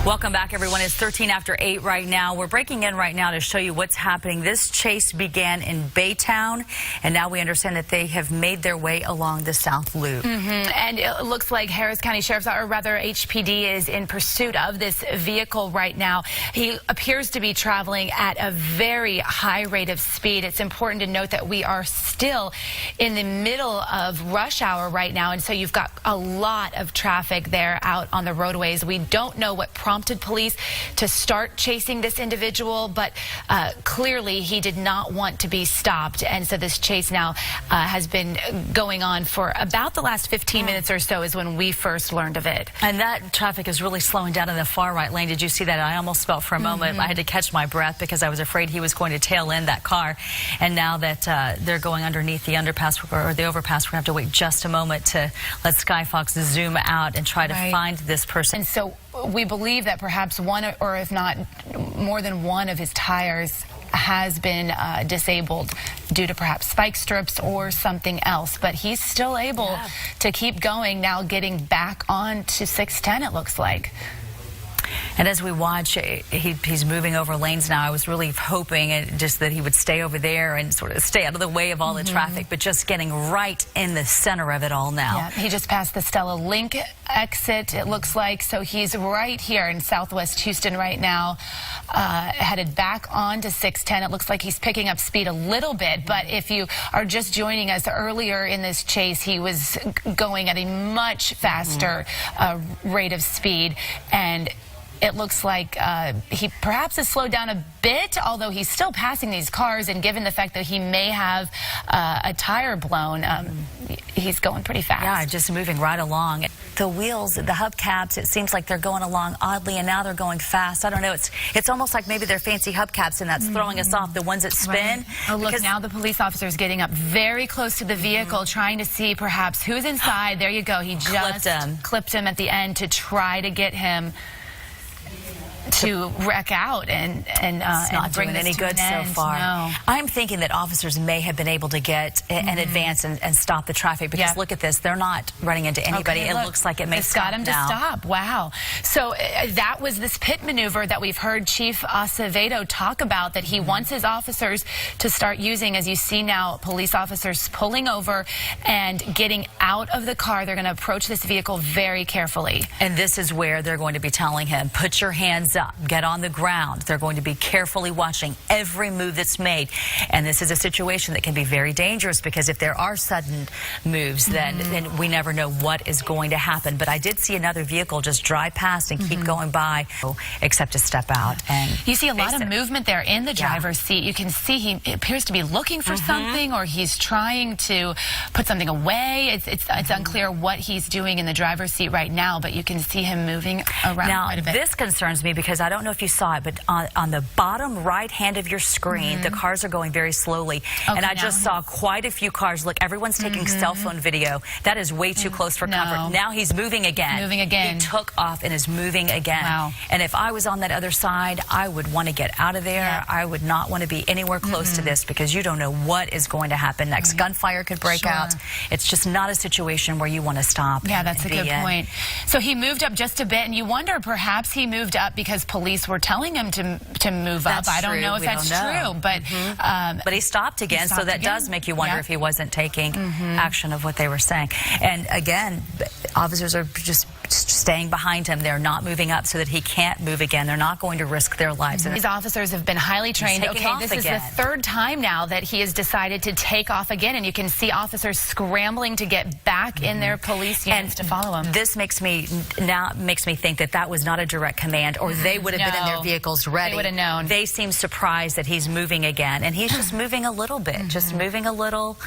Welcome back, everyone. It's 13 after 8 right now. We're breaking in right now to show you what's happening. This chase began in Baytown, and now we understand that they have made their way along the South Loop. And it looks like Harris County Sheriff's, or rather HPD, is in pursuit of this vehicle right now. He appears to be traveling at a very high rate of speed. It's important to note that we are still in the middle of rush hour right now, and so you've got a lot of traffic there out on the roadways. We don't know what prompted police to start chasing this individual, but clearly he did not want to be stopped, and so this chase now has been going on for about the last 15 minutes or so is when we first learned of it. And that traffic is really slowing down in the far right lane. Did you see that? I almost felt for a moment I had to catch my breath because I was afraid he was going to tail end that car. And now that they're going underneath the underpass or the overpass, we're going to have to wait just a moment to let Skyfox zoom out and try to find this person. And so we believe that perhaps one, or if not more than one, of his tires has been disabled due to perhaps spike strips or something else, but he's still able to keep going, now getting back on to 610, it looks like. And as we watch, he's moving over lanes now. I was really hoping just that he would stay over there and sort of stay out of the way of all the traffic, but just getting right in the center of it all now. Yeah, he just passed the Stella Link exit, it looks like. So he's right here in Southwest Houston right now, headed back on to 610. It looks like he's picking up speed a little bit, but if you are just joining us earlier in this chase, he was going at a much faster rate of speed, and it looks like he perhaps has slowed down a bit, although he's still passing these cars, and given the fact that he may have a tire blown, he's going pretty fast. Yeah, just moving right along. The wheels, the hubcaps, it seems like they're going along oddly, and now they're going fast. I don't know. It's almost like maybe they're fancy hubcaps, and that's throwing us off, the ones that spin. Right. Oh, look, now the police officer is getting up very close to the vehicle, trying to see perhaps who's inside. There you go. He just clipped him at the end to try to get him to wreck out and not bring doing this any to good an so end. far. No. I'm thinking that officers may have been able to get in advance and stop the traffic, because look at this, they're not running into anybody. Okay, it looks like it may stop got him now. to stop. Wow. So that was this pit maneuver that we've heard Chief Acevedo talk about, that he wants his officers to start using. As you see now, police officers pulling over and getting out of the car. They're going to approach this vehicle very carefully. And this is where they're going to be telling him, put your hands up, get on the ground. They're going to be carefully watching every move that's made. And this is a situation that can be very dangerous, because if there are sudden moves, then we never know what is going to happen. But I did see another vehicle just drive past and keep going by, except to step out. And you see a lot of movement there in the driver's seat. You can see he appears to be looking for something, or he's trying to put something away. It's unclear what he's doing in the driver's seat right now, but you can see him moving around quite a bit. This concerns me, because I don't know if you saw it, but on the bottom right hand of your screen, the cars are going very slowly. And I just saw quite a few cars. Look, everyone's taking cell phone video. That is way too close for comfort. Now he's moving again. He took off and is moving again. Wow. And if I was on that other side, I would want to get out of there. I would not want to be anywhere close to this, because you don't know what is going to happen next. Gunfire could break out. It's just not a situation where you want to stop. Yeah, that's a good point. So he moved up just a bit, and you wonder perhaps he moved up because police were telling him to move up. I don't know if that's true, but he stopped again, so that does make you wonder if he wasn't taking action of what they were saying. And again, officers are just staying behind him. They're not moving up so that he can't move again. They're not going to risk their lives. These officers have been highly trained. Okay, this is the third time now that he has decided to take off again, and you can see officers scrambling to get back in their police units to follow him. This makes me think that that was not a direct command, or they would have been in their vehicles ready. They would have known. They seem surprised that he's moving again, and he's just moving a little bit, just moving a little.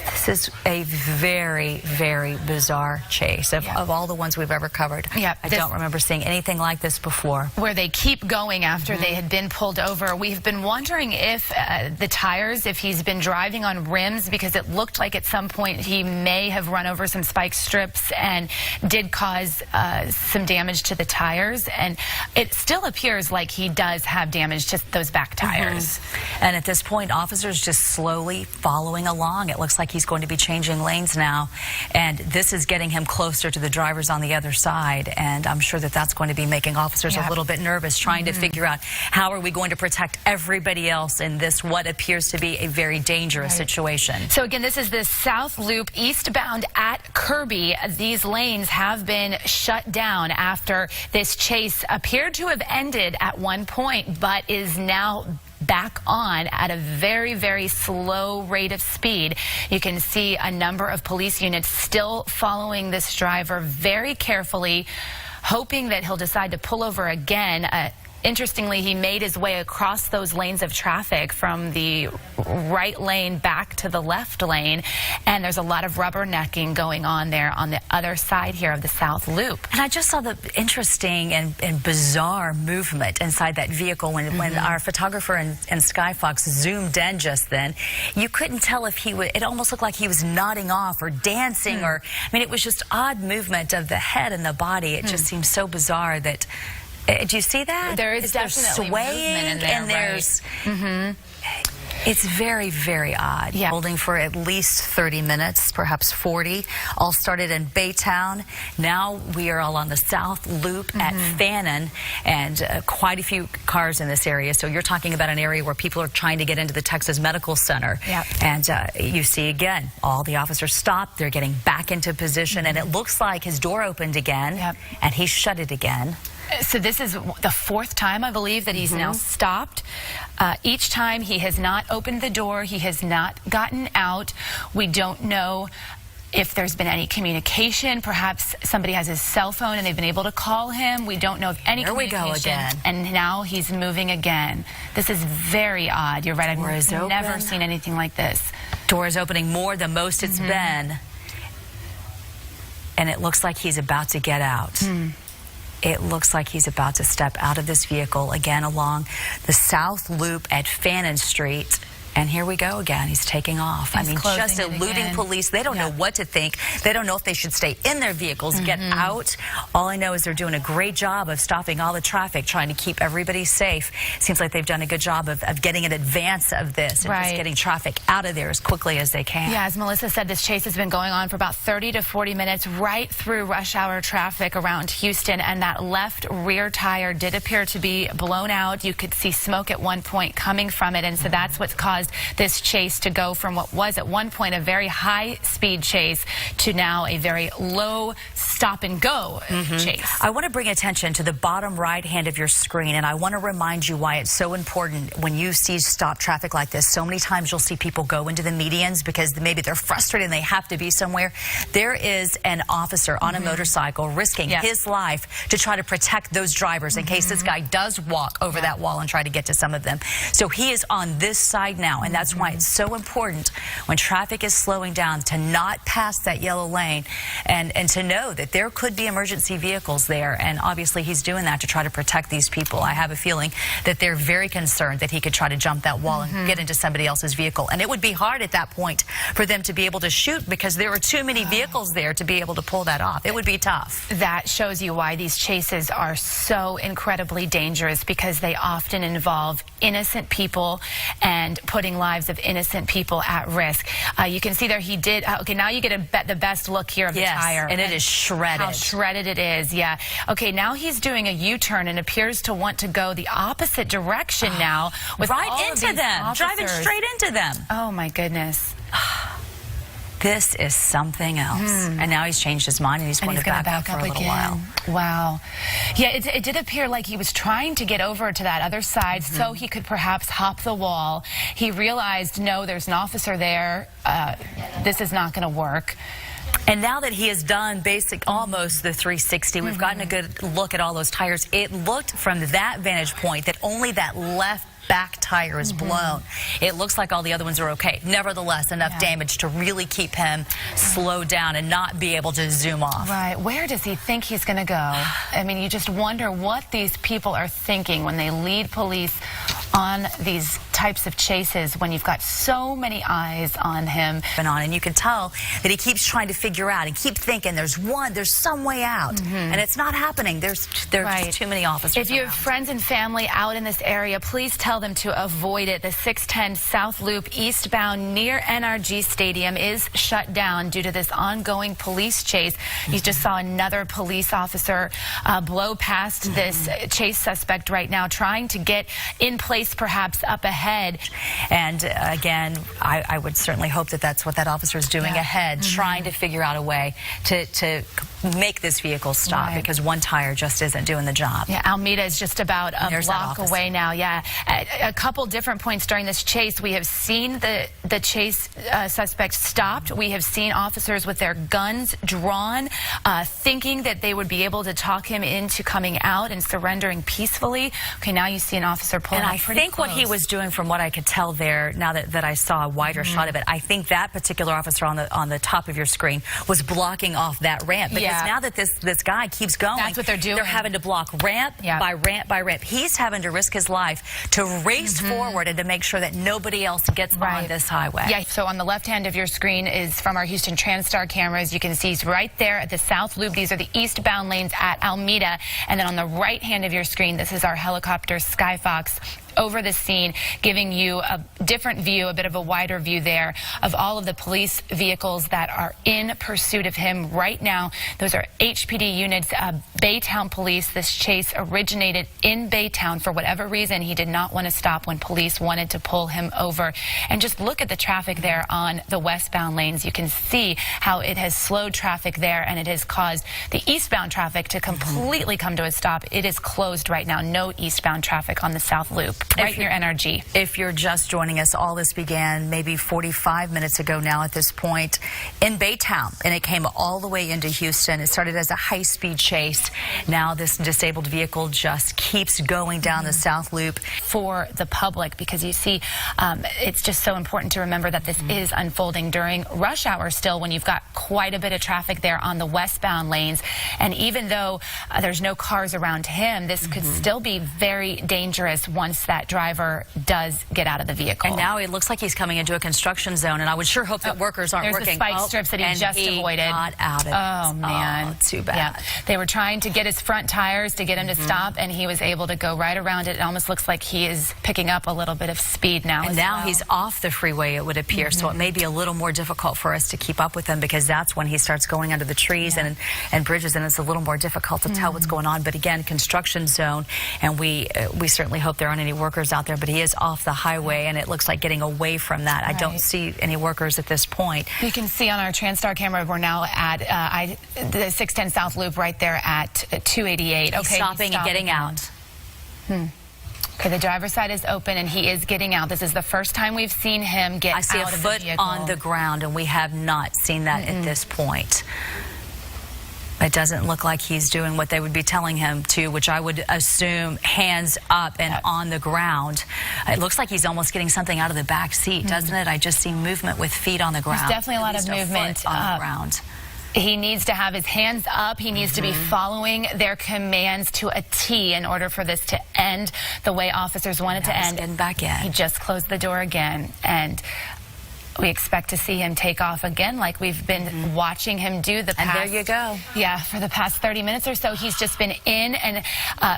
This is a very, very bizarre chase of all the ones we've ever covered. I don't remember seeing anything like this before. Where they keep going after they had been pulled over. We've been wondering if the tires, if he's been driving on rims, because it looked like at some point he may have run over some spike strips and did cause some damage to the tires. And it still appears like he does have damage to those back tires. And at this point, officers just slowly following along. It looks like he's going to be changing lanes now, and this is getting him closer to the drivers on the other side, and I'm sure that that's going to be making officers a little bit nervous, trying to figure out how are we going to protect everybody else in this what appears to be a very dangerous situation. So again, this is the South Loop eastbound at Kirby. These lanes have been shut down after this chase appeared to have ended at one point, but is now back on at a very, very slow rate of speed. You can see a number of police units still following this driver very carefully, hoping that he'll decide to pull over again. Interestingly, he made his way across those lanes of traffic from the right lane back to the left lane, and there's a lot of rubbernecking going on there on the other side here of the South Loop. And I just saw the interesting and bizarre movement inside that vehicle when our photographer and Sky Fox zoomed in just then. You couldn't tell if he would, it almost looked like he was nodding off or dancing or, I mean, it was just odd movement of the head and the body. It just seems so bizarre that, do you see that? There is definitely swaying movement in there, and there's it's very, very odd. Yeah. Holding for at least 30 minutes, perhaps 40. All started in Baytown. Now we are all on the South Loop at Fannin, and quite a few cars in this area. So you're talking about an area where people are trying to get into the Texas Medical Center. Yep. And you see again, all the officers stopped. They're getting back into position, and it looks like his door opened again, and he shut it again. So this is the fourth time, I believe, that he's now stopped. Each time he has not opened the door. He has not gotten out. We don't know if there's been any communication. Perhaps somebody has his cell phone and they've been able to call him. We don't know of any communication. There we go again. And now he's moving again. This is very odd. You're right. I've never seen anything like this. Door is opening more than most it's been. And it looks like he's about to get out. It looks like he's about to step out of this vehicle again along the South Loop at Fannin Street. And here we go again. He's taking off. I mean, just eluding police. They don't know what to think. They don't know if they should stay in their vehicles, get out. All I know is they're doing a great job of stopping all the traffic, trying to keep everybody safe. Seems like they've done a good job of getting in advance of this and just getting traffic out of there as quickly as they can. Yeah, as Melissa said, this chase has been going on for about 30 to 40 minutes right through rush hour traffic around Houston, and that left rear tire did appear to be blown out. You could see smoke at one point coming from it, and so that's what's caused this chase to go from what was at one point a very high-speed chase to now a very low stop-and-go chase. I want to bring attention to the bottom right hand of your screen, and I want to remind you why it's so important when you see stop traffic like this. So many times you'll see people go into the medians because maybe they're frustrated and they have to be somewhere. There is an officer on a motorcycle risking his life to try to protect those drivers in case this guy does walk over that wall and try to get to some of them. So he is on this side now, and that's why it's so important when traffic is slowing down to not pass that yellow lane and to know that there could be emergency vehicles there. And obviously he's doing that to try to protect these people. I have a feeling that they're very concerned that he could try to jump that wall and get into somebody else's vehicle. And it would be hard at that point for them to be able to shoot because there are too many vehicles there to be able to pull that off. It would be tough. That shows you why these chases are so incredibly dangerous, because they often involve innocent people and putting lives of innocent people at risk. You can see there he did. Okay, now you get the best look here of the tire. And it is shredded. How shredded it is, yeah. Okay, now he's doing a U-turn and appears to want to go the opposite direction now. With right into them, driving straight into them. Oh my goodness. This is something else. And now he's changed his mind and he's going to back up for a little while. Wow. Yeah, it did appear like he was trying to get over to that other side so he could perhaps hop the wall. He realized, no, there's an officer there. This is not going to work. And now that he has done almost the 360, we've gotten a good look at all those tires. It looked from that vantage point that only that left back tire is blown. It looks like all the other ones are okay. Nevertheless, enough damage to really keep him slowed down and not be able to zoom off. Right. Where does he think he's going to go? I mean, you just wonder what these people are thinking when they lead police on these types of chases when you've got so many eyes on him. And you can tell that he keeps trying to figure out and keep thinking there's some way out, and it's not happening. There's just too many officers. If you around. have friends and family out in this area, please tell them to avoid it. The 610 South Loop eastbound near NRG Stadium is shut down due to this ongoing police chase. You just saw another police officer blow past this chase suspect right now, trying to get in place perhaps up ahead. And again, I would certainly hope that that's what that officer is doing ahead, trying to figure out a way to make this vehicle stop, because one tire just isn't doing the job. Yeah, Alameda is just about a block away now. Yeah, at a couple different points during this chase, we have seen the chase suspect stopped. We have seen officers with their guns drawn, thinking that they would be able to talk him into coming out and surrendering peacefully. Okay, now you see an officer pulling up pretty think close. what he was doing, from what I could tell there, now that I saw a wider shot of it, I think that particular officer on the top of your screen was blocking off that ramp, because now that this guy keeps going, that's what they're doing. They're having to block ramp by ramp by ramp. He's having to risk his life to race forward and to make sure that nobody else gets on this highway. Yeah, so on the left hand of your screen is from our Houston TransStar cameras. You can see he's right there at the South Loop. These are the eastbound lanes at Alameda. And then on the right hand of your screen, this is our helicopter Skyfox over the scene, giving you a different view, a bit of a wider view there of all of the police vehicles that are in pursuit of him right now. Those are HPD units, Baytown Police. This chase originated in Baytown. For whatever reason, he did not want to stop when police wanted to pull him over. And just look at the traffic there on the westbound lanes. You can see how it has slowed traffic there, and it has caused the eastbound traffic to completely come to a stop. It is closed right now. No eastbound traffic on the South Loop. Right near NRG. If you're just joining us, all this began maybe 45 minutes ago now at this point in Baytown, and it came all the way into Houston. It started as a high-speed chase. Now this disabled vehicle just keeps going down the South Loop. For the public, because you see, it's just so important to remember that this is unfolding during rush hour still, when you've got quite a bit of traffic there on the westbound lanes. And even though there's no cars around him, this could still be very dangerous once that driver does get out of the vehicle. And now it looks like he's coming into a construction zone, and I would sure hope that workers aren't working. There's the spike strips that he just avoided. Got out of it. Oh, man. Oh, too bad. Yeah. They were trying to get his front tires to get him to stop, and he was able to go right around it. It almost looks like he is picking up a little bit of speed now. And now he's off the freeway, it would appear, so it may be a little more difficult for us to keep up with him, because that's when he starts going under the trees and bridges, and it's a little more difficult to tell what's going on. But again, construction zone, and we certainly hope there aren't any workers out there, but he is off the highway, and it looks like getting away from that. I don't see any workers at this point. You can see on our TransStar camera, we're now at the 610 South Loop right there at 288. He's stopping and getting out. Okay, the driver's side is open, and he is getting out. This is the first time we've seen him get out of the vehicle. I see a foot on the ground, and we have not seen that at this point. It doesn't look like he's doing what they would be telling him to, which I would assume hands up and on the ground. It looks like he's almost getting something out of the back seat, doesn't it? I just see movement with feet on the ground. There's definitely a lot of movement on the ground. He needs to have his hands up. He needs to be following their commands to a T in order for this to end the way officers want it to end. Getting back in. He just closed the door again, and we expect to see him take off again, like we've been watching him do the past. And there you go. Yeah, for the past 30 minutes or so, he's just been in and,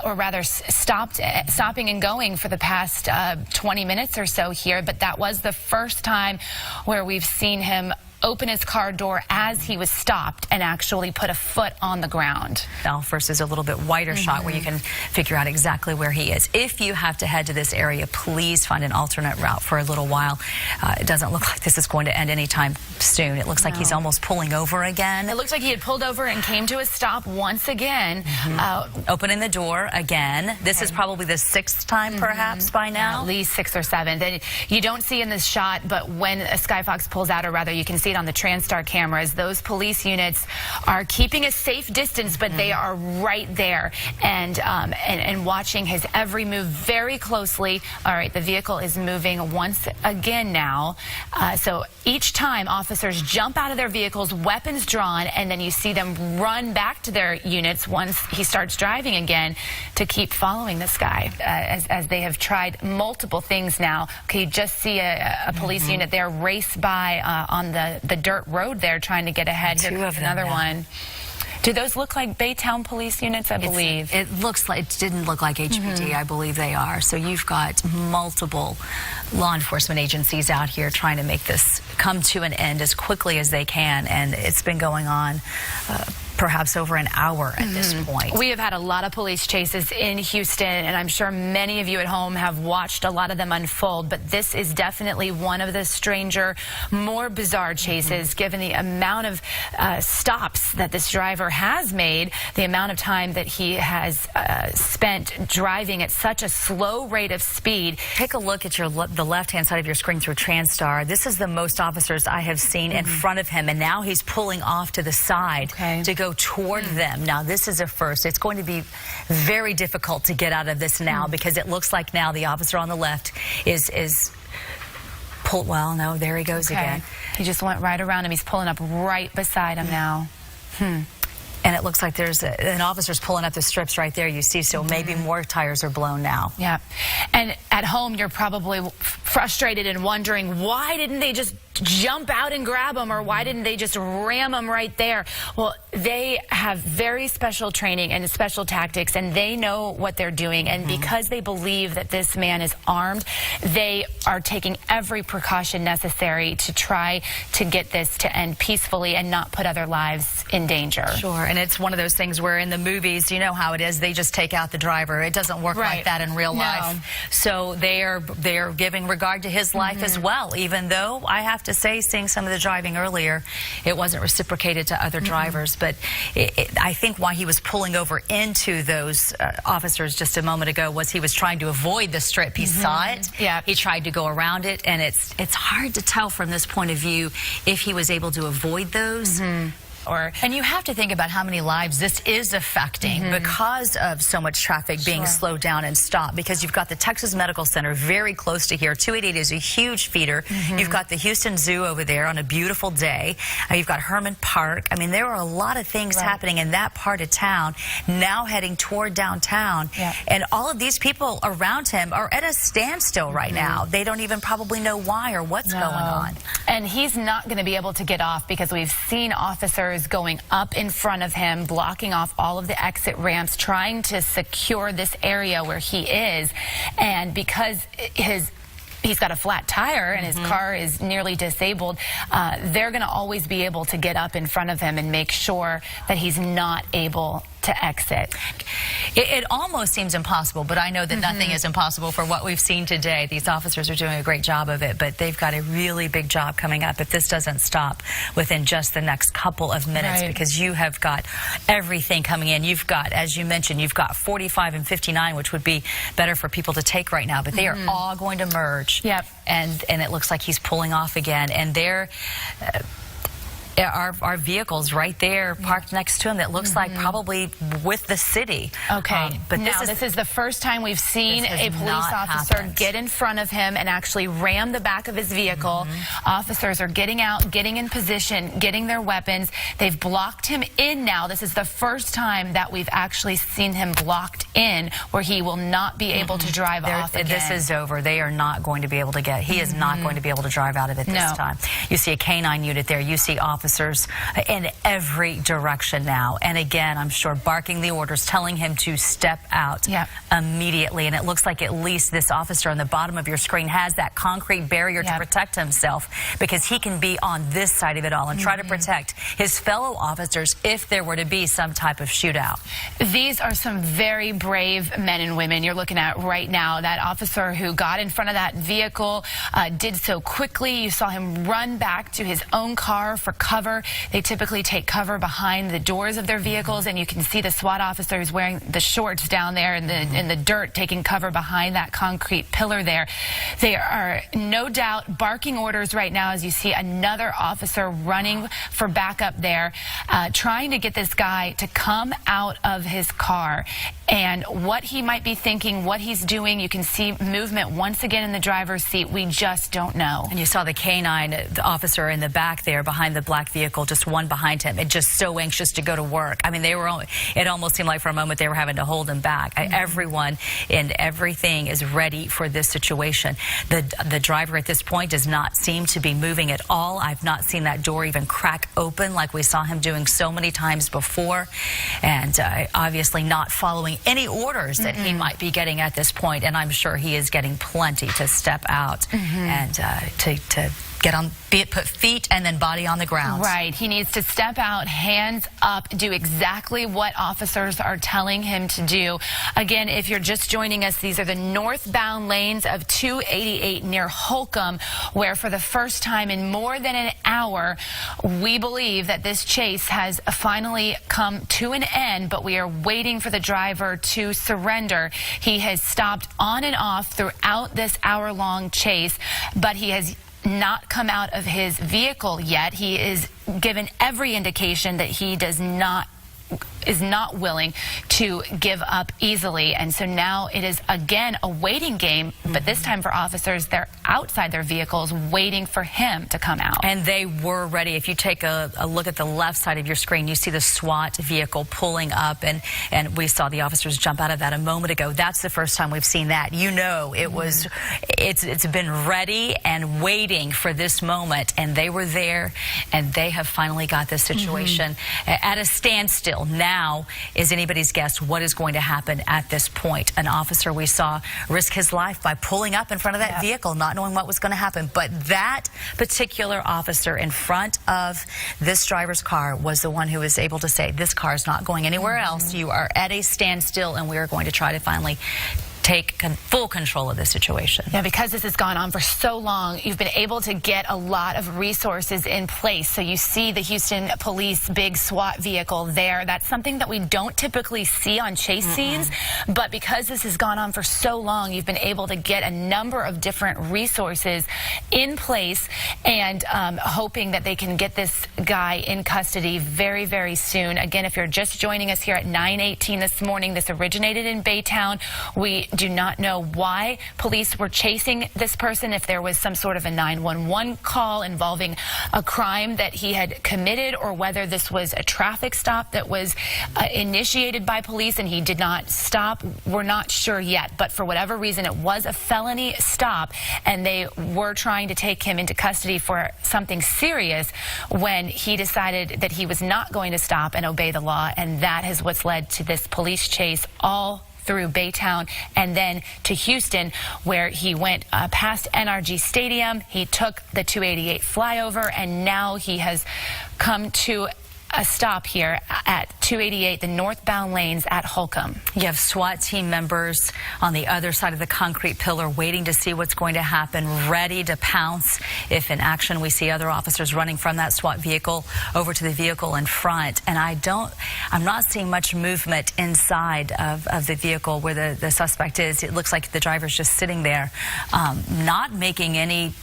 or rather, stopping and going for the past 20 minutes or so here. But that was the first time where we've seen him open his car door as he was stopped and actually put a foot on the ground. Now versus a little bit wider shot where you can figure out exactly where he is. If you have to head to this area, please find an alternate route for a little while. It doesn't look like this is going to end anytime soon. It looks like he's almost pulling over again. It looks like he had pulled over and came to a stop once again. Opening the door again. This is probably the 6th time perhaps by now. At least 6th or 7th. And you don't see in this shot, but when a Skyfox pulls out, or rather you can see see it on the TransStar cameras. Those police units are keeping a safe distance, but they are right there and watching his every move very closely. All right, the vehicle is moving once again now. So each time officers jump out of their vehicles, weapons drawn, and then you see them run back to their units once he starts driving again to keep following this guy as they have tried multiple things now. Okay, you just see a police unit there race by on the dirt road there trying to get ahead. Here comes another one. Do those look like Baytown police units, I believe? It looks like, it didn't look like HPD, I believe they are. So you've got multiple law enforcement agencies out here trying to make this come to an end as quickly as they can. And it's been going on perhaps over an hour at this point. We have had a lot of police chases in Houston, and I'm sure many of you at home have watched a lot of them unfold, but this is definitely one of the stranger, more bizarre chases, given the amount of stops that this driver has made, the amount of time that he has spent driving at such a slow rate of speed. Take a look at the left-hand side of your screen through TransStar. This is the most officers I have seen in front of him, and now he's pulling off to the side to go toward them. Now, this is a first. It's going to be very difficult to get out of this now because it looks like now the officer on the left is pulled. Well, no, there he goes again. He just went right around him. He's pulling up right beside him now. And it looks like there's an officer's pulling up the strips right there, you see, so maybe more tires are blown now. Yeah. And at home, you're probably frustrated and wondering, why didn't they just jump out and grab him, or why didn't they just ram him right there? Well, they have very special training and special tactics, and they know what they're doing. And because they believe that this man is armed, they are taking every precaution necessary to try to get this to end peacefully and not put other lives in danger. Sure, and it's one of those things where in the movies, you know how it is, they just take out the driver. It doesn't work like that in real life. So they are giving regard to his life as well, even though I have to say, seeing some of the driving earlier, it wasn't reciprocated to other drivers. But I think why he was pulling over into those officers just a moment ago was he was trying to avoid the strip. He saw it. Yeah. He tried to go around it, and it's hard to tell from this point of view if he was able to avoid those. And you have to think about how many lives this is affecting because of so much traffic being slowed down and stopped, because you've got the Texas Medical Center very close to here. 288 is a huge feeder. You've got the Houston Zoo over there on a beautiful day. You've got Herman Park. I mean, there are a lot of things happening in that part of town, now heading toward downtown. And all of these people around him are at a standstill right now. They don't even probably know why or what's going on. And he's not going to be able to get off because we've seen officers going up in front of him, blocking off all of the exit ramps, trying to secure this area where he is. And because he's got a flat tire and his car is nearly disabled, they're going to always be able to get up in front of him and make sure that he's not able to exit. It almost seems impossible, but I know that nothing is impossible for what we've seen today. These officers are doing a great job of it, but they've got a really big job coming up if this doesn't stop within just the next couple of minutes, because you have got everything coming in. You've got, as you mentioned, you've got 45 and 59, which would be better for people to take right now, but they are all going to merge. And it looks like he's pulling off again, and they're our vehicles right there parked next to him that looks like probably with the city. But this is the first time we've seen a police officer get in front of him and actually ram the back of his vehicle. Officers are getting out, getting in position, getting their weapons. They've blocked him in now. This is the first time that we've actually seen him blocked in, where he will not be able to drive off again. This is over. They are not going to be able to get, he is not going to be able to drive out of it this time. You see a canine unit there. You see officers in every direction now. And again, I'm sure barking the orders, telling him to step out immediately. And it looks like at least this officer on the bottom of your screen has that concrete barrier to protect himself, because he can be on this side of it all and try to protect his fellow officers if there were to be some type of shootout. These are some very brave men and women you're looking at right now. That officer who got in front of that vehicle did so quickly. You saw him run back to his own car for cover. cover. They typically take cover behind the doors of their vehicles, and you can see the SWAT officers wearing the shorts down there in the dirt, taking cover behind that concrete pillar there. They are no doubt barking orders right now as you see another officer running for backup there, trying to get this guy to come out of his car. And what he might be thinking, what he's doing, you can see movement once again in the driver's seat. We just don't know. And you saw the canine officer in the back there behind the black vehicle, just one behind him, and just so anxious to go to work. I mean, it almost seemed like for a moment they were having to hold him back. Everyone and everything is ready for this situation. The driver at this point does not seem to be moving at all. I've not seen that door even crack open like we saw him doing so many times before, and obviously not following any orders that he might be getting at this point. And I'm sure he is getting plenty to step out and to get on, put feet and then body on the ground. Right. He needs to step out, hands up, do exactly what officers are telling him to do. Again, if you're just joining us, these are the northbound lanes of 288 near Holcomb, where for the first time in more than an hour, we believe that this chase has finally come to an end, but we are waiting for the driver to surrender. He has stopped on and off throughout this hour-long chase, but he has not come out of his vehicle yet. He is given every indication that he is not willing to give up easily. And so now it is again a waiting game, but this time for officers, they're outside their vehicles waiting for him to come out. And they were ready. If you take a look at the left side of your screen, you see the SWAT vehicle pulling up, and we saw the officers jump out of that a moment ago. That's the first time we've seen that. You know, it's been ready and waiting for this moment, and they were there, and they have finally got this situation at a standstill. Now is anybody's guess what is going to happen at this point. An officer we saw risk his life by pulling up in front of that vehicle, not knowing what was going to happen. But that particular officer in front of this driver's car was the one who was able to say, this car is not going anywhere else. You are at a standstill, and we are going to try to finally take full control of the situation. Yeah, because this has gone on for so long, you've been able to get a lot of resources in place. So you see the Houston police big SWAT vehicle there. That's something that we don't typically see on chase scenes, but because this has gone on for so long, you've been able to get a number of different resources in place, and hoping that they can get this guy in custody very, very soon. Again, if you're just joining us here at 9:18 this morning, this originated in Baytown. We do not know why police were chasing this person, if there was some sort of a 911 call involving a crime that he had committed, or whether this was a traffic stop that was initiated by police and he did not stop. We're not sure yet, but for whatever reason, it was a felony stop, and they were trying to take him into custody for something serious when he decided that he was not going to stop and obey the law, and that is what's led to this police chase all through Baytown and then to Houston, where he went past NRG Stadium. He took the 288 flyover, and now he has come to a stop here at 288, the northbound lanes at Holcomb. You have SWAT team members on the other side of the concrete pillar waiting to see what's going to happen, ready to pounce if in action we see other officers running from that SWAT vehicle over to the vehicle in front. And I'm not seeing much movement inside of the vehicle where the suspect is. It looks like the driver's just sitting there, not making any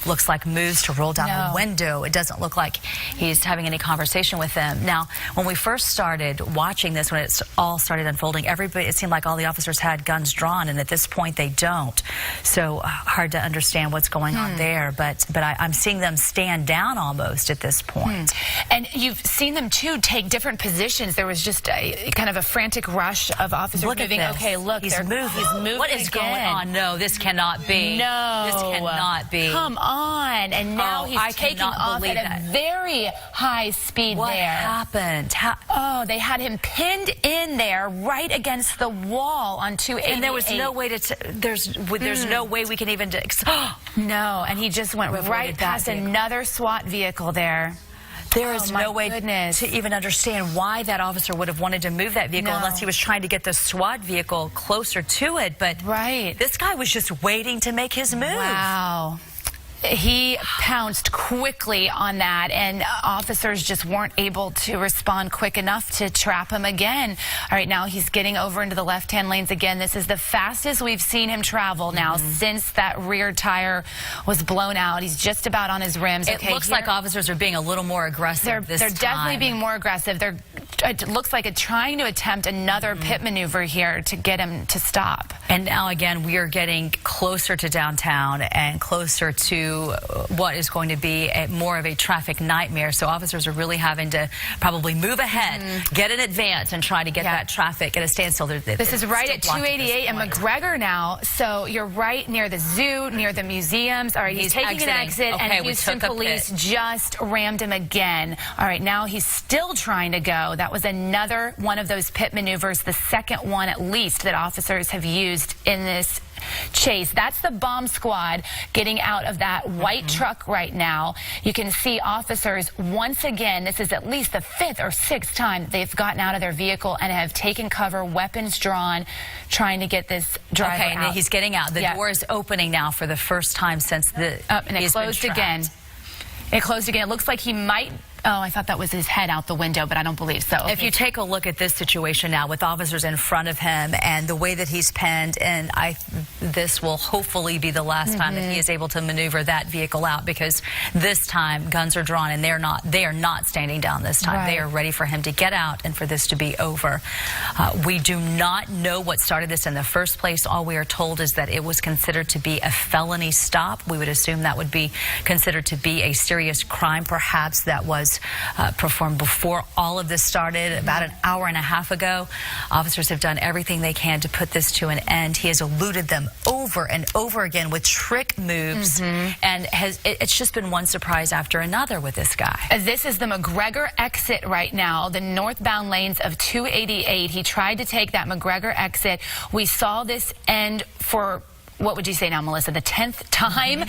looks like moves to roll down the window. It doesn't look like he's having any conversation with them. Now, when we first started watching this, when it all started unfolding, it seemed like all the officers had guns drawn, and at this point they don't. So hard to understand what's going on there, but I'm seeing them stand down almost at this point. And you've seen them too take different positions. There was just a kind of a frantic rush of officers moving. Okay, look, he's moving. What is going on? No, this cannot be. No, this cannot be. Come on! And now he's taking off at a very high speed. What happened? They had him pinned in there right against the wall on 288. And there was no way to. There's no way we can even. No, and he just went right past another SWAT vehicle there. There is no way to even understand why that officer would have wanted to move that vehicle unless he was trying to get the SWAT vehicle closer to it. But this guy was just waiting to make his move. Wow. he pounced quickly on that, and officers just weren't able to respond quick enough to trap him again. All right, now he's getting over into the left-hand lanes again. This is the fastest we've seen him travel now since that rear tire was blown out. He's just about on his rims. It looks like officers are being a little more aggressive this time. They're definitely being more aggressive. It looks like trying to attempt another pit maneuver here to get him to stop. And now again, we are getting closer to downtown and closer to what is going to be more of a traffic nightmare. So officers are really having to probably move ahead, get in advance, and try to get that traffic at a standstill. This is right at 288 and McGregor now. So you're right near the zoo, near the museums. All right, he's taking an exit, and Houston police just rammed him again. All right, now he's still trying to go. That was another one of those pit maneuvers, the second one at least that officers have used in this chase. That's the bomb squad getting out of that white truck right now. You can see officers once again, this is at least the 5th or 6th time they've gotten out of their vehicle and have taken cover, weapons drawn, trying to get this driver out. And he's getting out. The door is opening now for the first time since and it closed again. It closed again. It looks like he might... Oh, I thought that was his head out the window, but I don't believe so. If you take a look at this situation now with officers in front of him and the way that he's penned, and this will hopefully be the last time that he is able to maneuver that vehicle out, because this time guns are drawn and they are not standing down this time. They are ready for him to get out and for this to be over. We do not know what started this in the first place. All we are told is that it was considered to be a felony stop. We would assume that would be considered to be a serious crime, perhaps that was performed before all of this started, about an hour and a half ago. Officers have done everything they can to put this to an end. He has eluded them over and over again with trick moves, and it's just been one surprise after another with this guy. This is the McGregor exit right now, the northbound lanes of 288. He tried to take that McGregor exit. We saw this end for... what would you say now, Melissa, the 10th time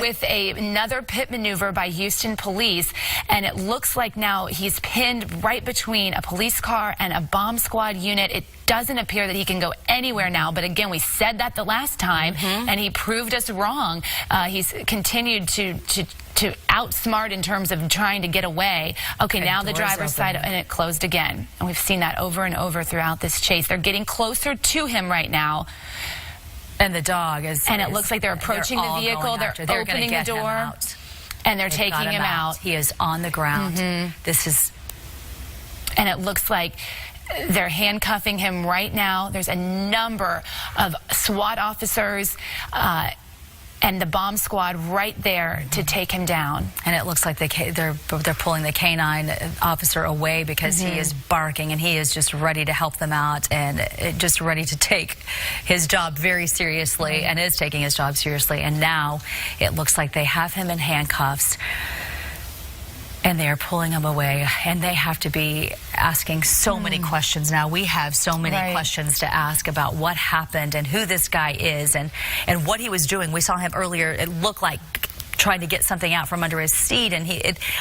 with another pit maneuver by Houston police. And it looks like now he's pinned right between a police car and a bomb squad unit. It doesn't appear that he can go anywhere now. But again, we said that the last time, and he proved us wrong. He's continued to outsmart in terms of trying to get away. Okay, now the driver's side, and it closed again. And we've seen that over and over throughout this chase. They're getting closer to him right now. And the dog is... And it looks like they're approaching the vehicle. They're opening the door. And they're taking him out. He is on the ground. This is... And it looks like they're handcuffing him right now. There's a number of SWAT officers and the bomb squad right there to take him down. And it looks like they're pulling the canine officer away because he is barking, and he is just ready to help them out and just ready to take his job very seriously, and is taking his job seriously. And now it looks like they have him in handcuffs, and they are pulling him away, and they have to be asking so many questions now. We have so many questions to ask about what happened and who this guy is and what he was doing. We saw him earlier. It looked like trying to get something out from under his seat, and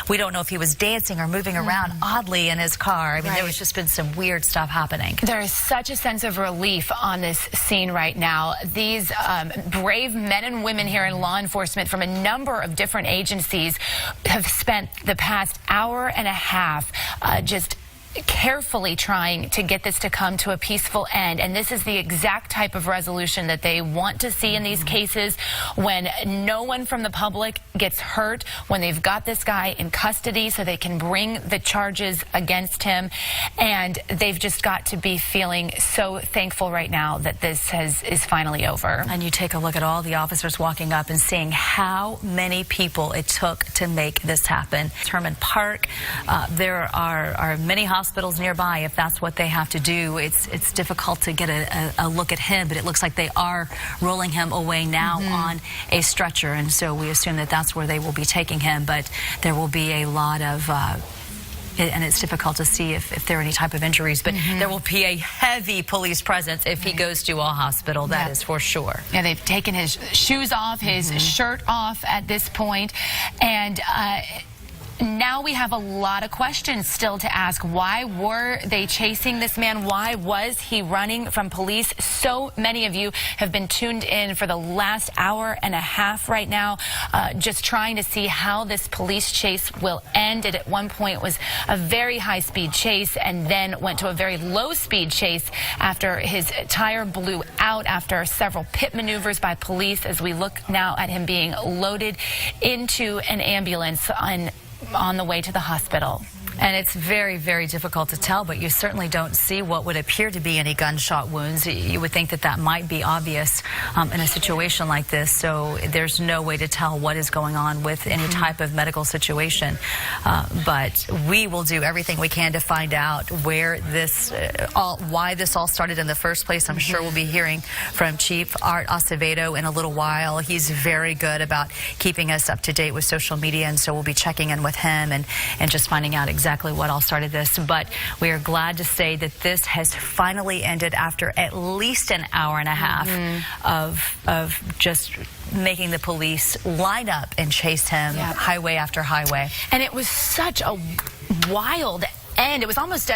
we don't know if he was dancing or moving around oddly in his car. I mean, there was just been some weird stuff happening. There is such a sense of relief on this scene right now. These brave men and women here in law enforcement from a number of different agencies have spent the past hour and a half just carefully trying to get this to come to a peaceful end. And this is the exact type of resolution that they want to see in these cases, when no one from the public gets hurt, when they've got this guy in custody so they can bring the charges against him. And they've just got to be feeling so thankful right now that this is finally over. And you take a look at all the officers walking up and seeing how many people it took to make this happen. Herman Park, there are many hospitals nearby. If that's what they have to do, it's difficult to get a look at him, but it looks like they are rolling him away now on a stretcher, and so we assume that that's where they will be taking him. But there will be a lot of and it's difficult to see if there are any type of injuries, but there will be a heavy police presence if he goes to a hospital, that is for sure. Yeah, they've taken his shoes off, his shirt off at this point, and now we have a lot of questions still to ask. Why were they chasing this man? Why was he running from police? So many of you have been tuned in for the last hour and a half right now, just trying to see how this police chase will end. It at one point was a very high-speed chase and then went to a very low-speed chase after his tire blew out after several pit maneuvers by police, as we look now at him being loaded into an ambulance on the way to the hospital. And it's very, very difficult to tell, but you certainly don't see what would appear to be any gunshot wounds. You would think that that might be obvious in a situation like this, so there's no way to tell what is going on with any type of medical situation. But we will do everything we can to find out where this, why this all started in the first place. I'm sure we'll be hearing from Chief Art Acevedo in a little while. He's very good about keeping us up to date with social media, and so we'll be checking in with him and just finding out exactly what all started this. But we are glad to say that this has finally ended after at least an hour and a half of just making the police line up and chase him highway after highway. And it was such a wild end. It was almost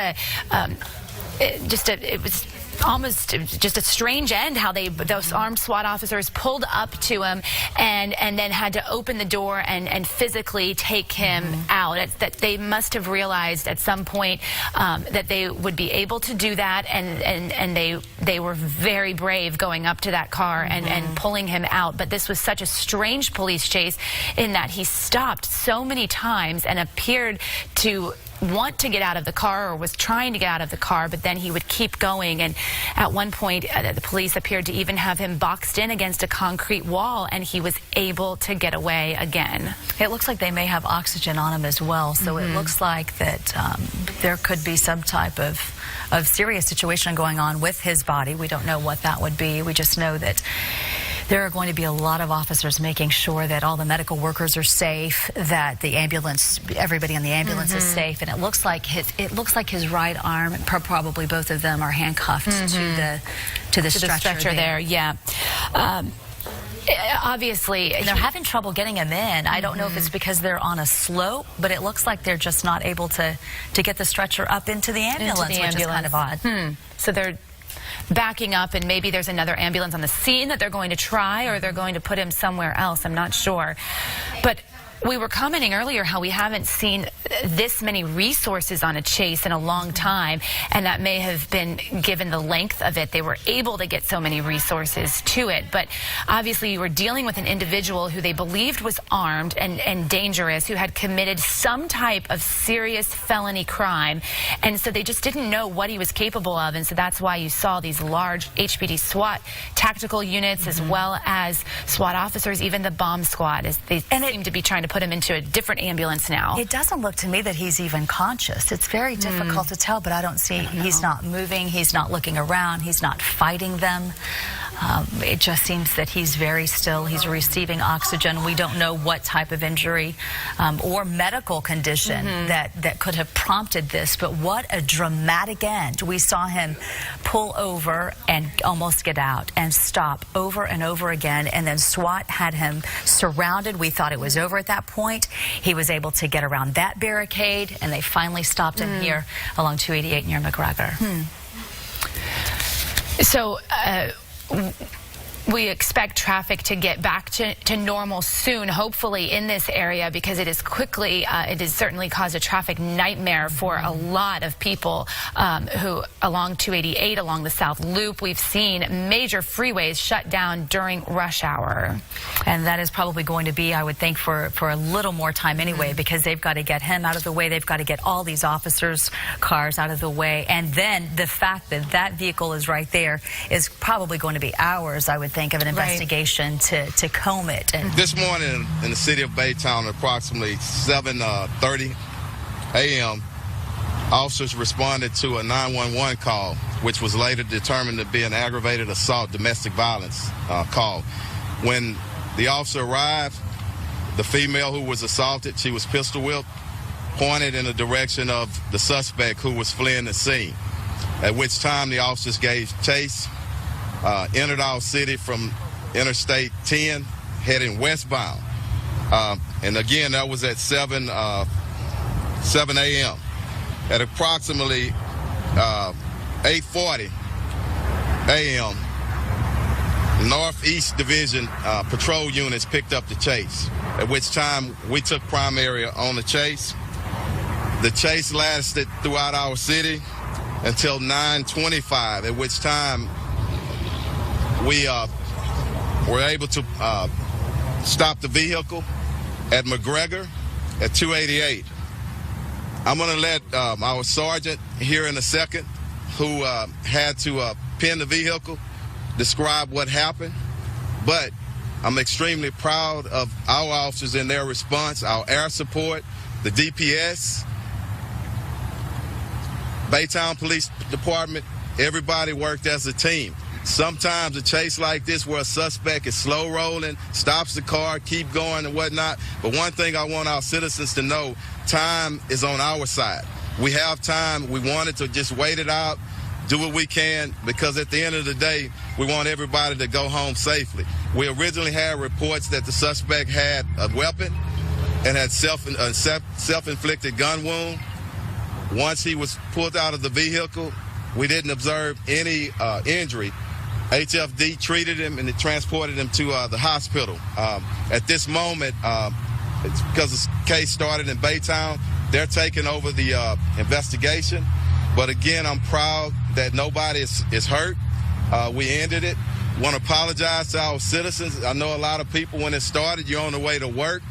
almost just a strange end, how those armed SWAT officers pulled up to him and then had to open the door and physically take him out. That they must have realized at some point that they would be able to do that, and they were very brave going up to that car and pulling him out. But this was such a strange police chase in that he stopped so many times and appeared to want to get out of the car, or was trying to get out of the car, but then he would keep going. And at one point, the police appeared to even have him boxed in against a concrete wall, and he was able to get away again. It looks like they may have oxygen on him as well, so it looks like that there could be some type of serious situation going on with his body. We don't know what that would be. We just know that there are going to be a lot of officers making sure that all the medical workers are safe, that the ambulance, everybody in the ambulance is safe, and it looks like his right arm, probably both of them, are handcuffed to the stretcher there. Yeah. Obviously, and they're having trouble getting him in. I don't know if it's because they're on a slope, but it looks like they're just not able to get the stretcher up into the ambulance, which is kind of odd. So they're backing up, and maybe there's another ambulance on the scene that they're going to try, or they're going to put him somewhere else. I'm not sure. But we were commenting earlier how we haven't seen this many resources on a chase in a long time, and that may have been given the length of it. They were able to get so many resources to it, but obviously you were dealing with an individual who they believed was armed and dangerous, who had committed some type of serious felony crime, and so they just didn't know what he was capable of, and so that's why you saw these large HPD SWAT tactical units, as well as SWAT officers, even the bomb squad, as they seem to be trying to put him into a different ambulance now. It doesn't look to me that he's even conscious. It's very difficult to tell, but I don't see, he's not moving, he's not looking around, he's not fighting them. It just seems that he's very still. He's receiving oxygen. We don't know what type of injury or medical condition that could have prompted this, but what a dramatic end. We saw him pull over and almost get out and stop over and over again, and then SWAT had him surrounded. We thought it was over at that point. He was able to get around that barricade, and they finally stopped him here along 288 near McGregor. So we expect traffic to get back to normal soon, hopefully, in this area, because it is quickly, it has certainly caused a traffic nightmare for a lot of people who, along 288, along the South Loop, we've seen major freeways shut down during rush hour. And that is probably going to be, I would think, for a little more time anyway, because they've got to get him out of the way. They've got to get all these officers' cars out of the way. And then the fact that that vehicle is right there is probably going to be hours, I would think, of an investigation to comb it. And this morning in the city of Baytown, at approximately 7:30 a.m., officers responded to a 911 call, which was later determined to be an aggravated assault domestic violence call. When the officer arrived, the female who was assaulted, she was pistol whipped, pointed in the direction of the suspect who was fleeing the scene, at which time the officers gave chase, entered our city from Interstate 10, heading westbound. And again, that was at 7:30 7 a.m. At approximately 8:40 a.m., Northeast Division patrol units picked up the chase, at which time we took primary on the chase. The chase lasted throughout our city until 9:25, at which time we were able to stop the vehicle at McGregor at 288. I'm going to let our sergeant here in a second, who had to pin the vehicle, describe what happened. But I'm extremely proud of our officers in their response, our air support, the DPS, Baytown Police Department. Everybody worked as a team. Sometimes a chase like this where a suspect is slow rolling, stops the car, keep going and whatnot. But one thing I want our citizens to know, time is on our side. We have time. We wanted to just wait it out, do what we can, because at the end of the day, we want everybody to go home safely. We originally had reports that the suspect had a weapon and had self-inflicted gun wound. Once he was pulled out of the vehicle, we didn't observe any injury. HFD treated him and transported him to the hospital. At this moment, it's because the case started in Baytown, they're taking over the investigation. But again, I'm proud that nobody is hurt. We ended it. Want to apologize to our citizens. I know a lot of people, when it started, you're on the way to work.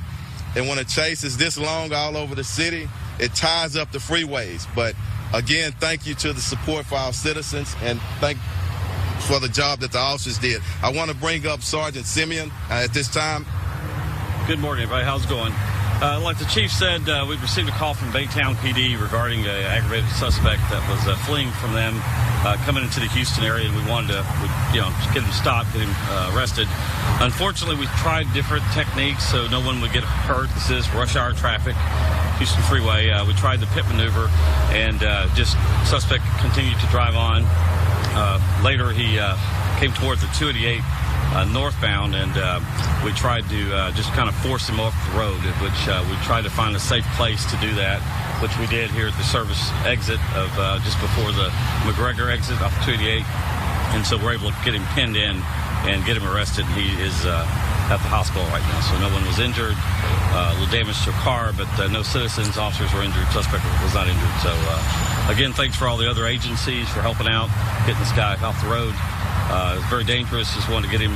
And when a chase is this long all over the city, it ties up the freeways. But again, thank you to the support for our citizens, and thank for the job that the officers did. I want to bring up Sergeant Simeon at this time. Good morning, everybody. How's it going? Like the chief said, we've received a call from Baytown PD regarding an aggravated suspect that was fleeing from them, coming into the Houston area, and we wanted to, get him stopped, get him arrested. Unfortunately, we tried different techniques so no one would get hurt. This is rush hour traffic, Houston Freeway. We tried the pit maneuver, and just suspect continued to drive on. Later, he came towards the 288 northbound, and we tried to just kind of force him off the road, which we tried to find a safe place to do that, which we did here at the service exit of just before the McGregor exit off 288. And so we're able to get him pinned in and get him arrested. He is at the hospital right now, so no one was injured. A little damage to a car, but no citizens, officers were injured. Suspect was not injured. So again, thanks for all the other agencies for helping out, getting this guy off the road. It's very dangerous. Just wanted to get him,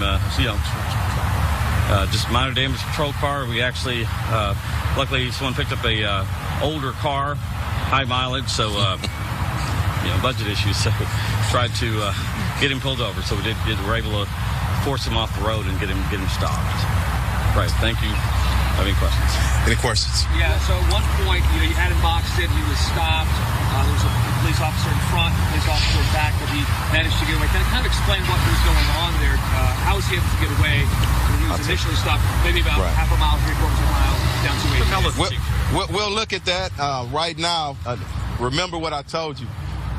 just minor damage patrol car. We actually, luckily, someone picked up a older car, high mileage, so budget issues. So tried to get him pulled over. So we were able to force him off the road and get him stopped. Right. Thank you. Have any questions? Any questions? Yeah, so at one point, you had him boxed in, he was stopped. There was a police officer in front, a police officer in back, but he managed to get away. Can I kind of explain what was going on there? How was he able to get away when he was initially stopped, maybe about half a mile, 3/4 of a mile down to 8? We'll look at that right now. Remember what I told you.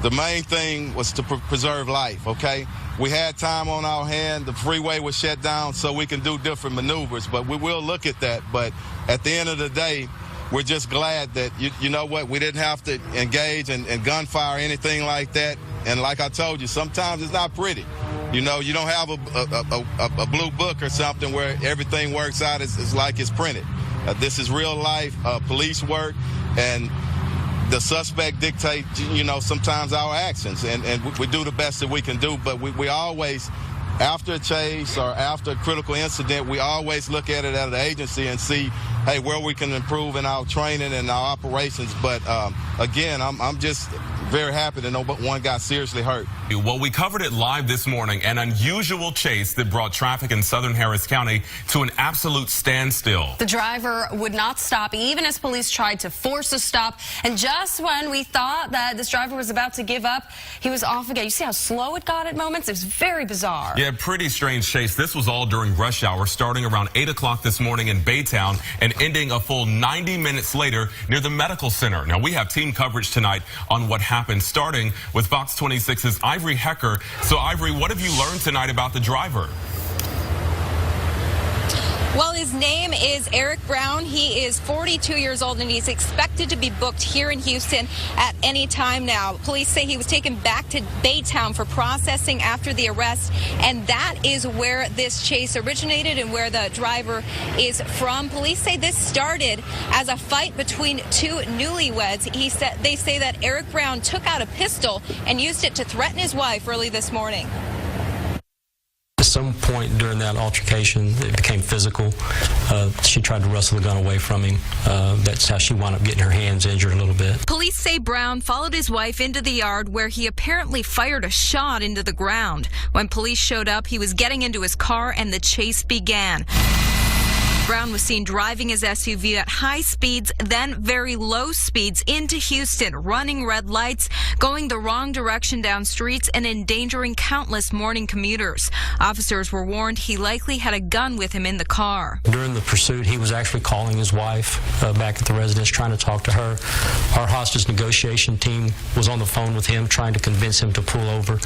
The main thing was to preserve life, okay? We had time on our hand. The freeway was shut down so we can do different maneuvers, but we will look at that. But at the end of the day, we're just glad that, you know what, we didn't have to engage in gunfire or anything like that. And like I told you, sometimes it's not pretty. You know, you don't have a blue book or something where everything works out as like it's printed. This is real life police work, and the suspect dictate, sometimes our actions, and we do the best that we can do. But we always, after a chase or after a critical incident, we always look at it as an agency and see, hey, where we can improve in our training and our operations. But again, I'm just very happy to know one got seriously hurt. Well, we covered it live this morning, an unusual chase that brought traffic in southern Harris County to an absolute standstill. The driver would not stop, even as police tried to force a stop. And just when we thought that this driver was about to give up, he was off again. You see how slow it got at moments? It was very bizarre. Yeah, pretty strange chase. This was all during rush hour, starting around 8 o'clock this morning in Baytown and ending a full 90 minutes later near the medical center. Now, we have team coverage tonight on what happened, starting with Fox 26's Ivory Hecker. So, Ivory, what have you learned tonight about the driver? Well, his name is Eric Brown. He is 42 years old, and he's expected to be booked here in Houston at any time now. Police say he was taken back to Baytown for processing after the arrest, and that is where this chase originated and where the driver is from. Police say this started as a fight between two newlyweds. They say that Eric Brown took out a pistol and used it to threaten his wife early this morning. At some point during that altercation, it became physical. She tried to wrestle the gun away from him. That's how she wound up getting her hands injured a little bit. Police say Brown followed his wife into the yard where he apparently fired a shot into the ground. When police showed up, he was getting into his car and the chase began. Brown was seen driving his SUV at high speeds, then very low speeds into Houston, running red lights, going the wrong direction down streets, and endangering countless morning commuters. Officers were warned he likely had a gun with him in the car. During the pursuit, he was actually calling his wife back at the residence, trying to talk to her. Our hostage negotiation team was on the phone with him, trying to convince him to pull over.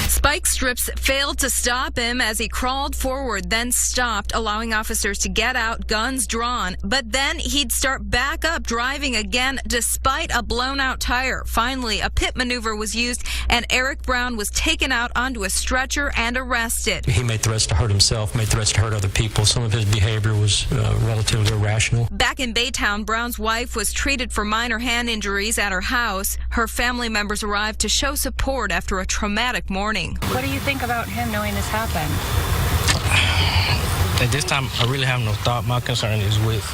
Spike strips failed to stop him as he crawled forward, then stopped, allowing officers to get out, guns drawn. But then he'd start back up, driving again, despite a blown-out tire. Finally, a pit maneuver was used, and Eric Brown was taken out onto a stretcher and arrested. He made threats to hurt himself, made threats to hurt other people. Some of his behavior was relatively irrational. Back in Baytown, Brown's wife was treated for minor hand injuries at her house. Her family members arrived to show support after a traumatic morning. What do you think about him knowing this happened? At this time, I really have no thought. My concern is with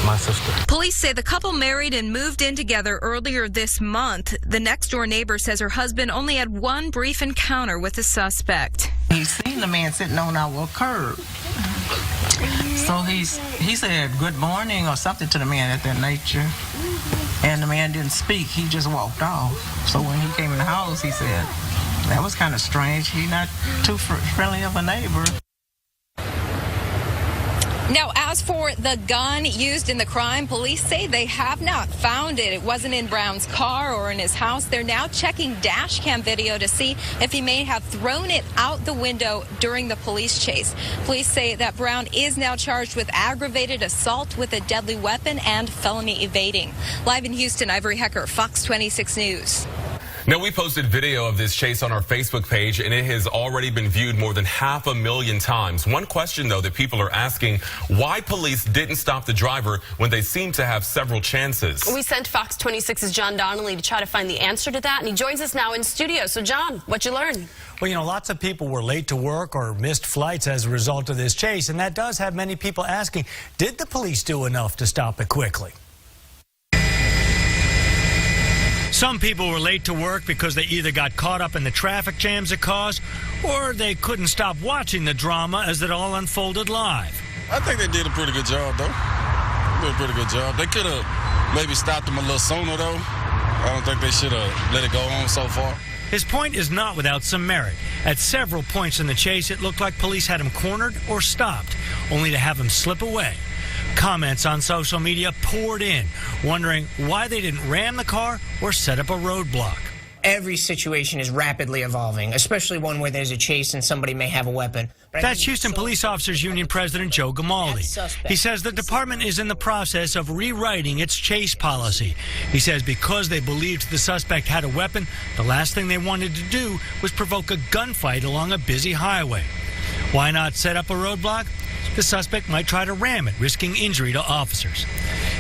my sister. Police say the couple married and moved in together earlier this month. The next-door neighbor says her husband only had one brief encounter with the suspect. He seen the man sitting on our curb. So he said good morning or something to the man at that nature. And the man didn't speak. He just walked off. So when he came in the house, he said, that was kind of strange. He's not too friendly of a neighbor. Now, as for the gun used in the crime, police say they have not found it. It wasn't in Brown's car or in his house. They're now checking dash cam video to see if he may have thrown it out the window during the police chase. Police say that Brown is now charged with aggravated assault with a deadly weapon and felony evading. Live in Houston, Ivory Hecker, Fox 26 News. Now, we posted video of this chase on our Facebook page, and it has already been viewed more than 500,000 times. One question, though, that people are asking, why police didn't stop the driver when they seem to have several chances. We sent Fox 26's John Donnelly to try to find the answer to that, and he joins us now in studio. So, John, what'd you learn? Well, you know, lots of people were late to work or missed flights as a result of this chase, and that does have many people asking, did the police do enough to stop it quickly? Some people were late to work because they either got caught up in the traffic jams it caused, or they couldn't stop watching the drama as it all unfolded live. I think they did a pretty good job, though. They did a pretty good job. They could have maybe stopped them a little sooner, though. I don't think they should have let it go on so far. His point is not without some merit. At several points in the chase, it looked like police had him cornered or stopped, only to have him slip away. Comments on social media poured in, wondering why they didn't ram the car or set up a roadblock. Every situation is rapidly evolving, especially one where there's a chase and somebody may have a weapon. That's Houston Police Officers Union President Joe Gamaldi. He says the department is in the process of rewriting its chase policy. He says because they believed the suspect had a weapon, the last thing they wanted to do was provoke a gunfight along a busy highway. Why not set up a roadblock? The suspect might try to ram it, risking injury to officers.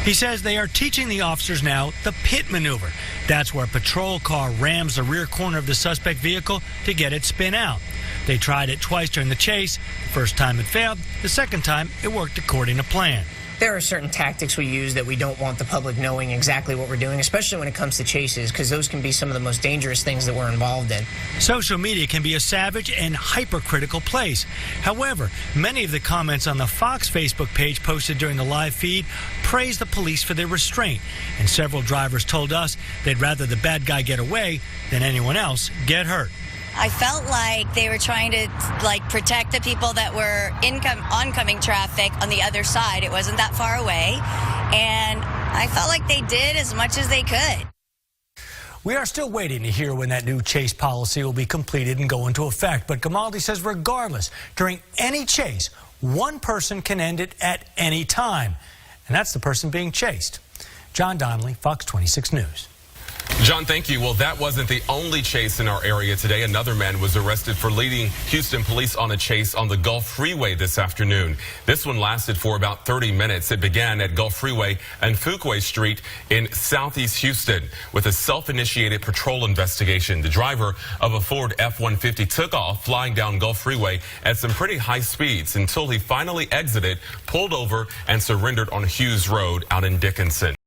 He says they are teaching the officers now the pit maneuver. That's where a patrol car rams the rear corner of the suspect vehicle to get it spin out. They tried it twice during the chase. The first time it failed. The second time it worked according to plan. There are certain tactics we use that we don't want the public knowing exactly what we're doing, especially when it comes to chases, because those can be some of the most dangerous things that we're involved in. Social media can be a savage and hypercritical place. However, many of the comments on the Fox Facebook page posted during the live feed praise the police for their restraint, and several drivers told us they'd rather the bad guy get away than anyone else get hurt. I felt like they were trying to protect the people that were oncoming traffic on the other side. It wasn't that far away, and I felt like they did as much as they could. We are still waiting to hear when that new chase policy will be completed and go into effect. But Gamaldi says regardless, during any chase, one person can end it at any time, and that's the person being chased. John Donnelly, Fox 26 News. John, thank you. Well, that wasn't the only chase in our area today. Another man was arrested for leading Houston police on a chase on the Gulf Freeway this afternoon. This one lasted for about 30 minutes. It began at Gulf Freeway and Fuquay Street in southeast Houston with a self-initiated patrol investigation. The driver of a Ford F-150 took off, flying down Gulf Freeway at some pretty high speeds until he finally exited, pulled over, and surrendered on Hughes Road out in Dickinson.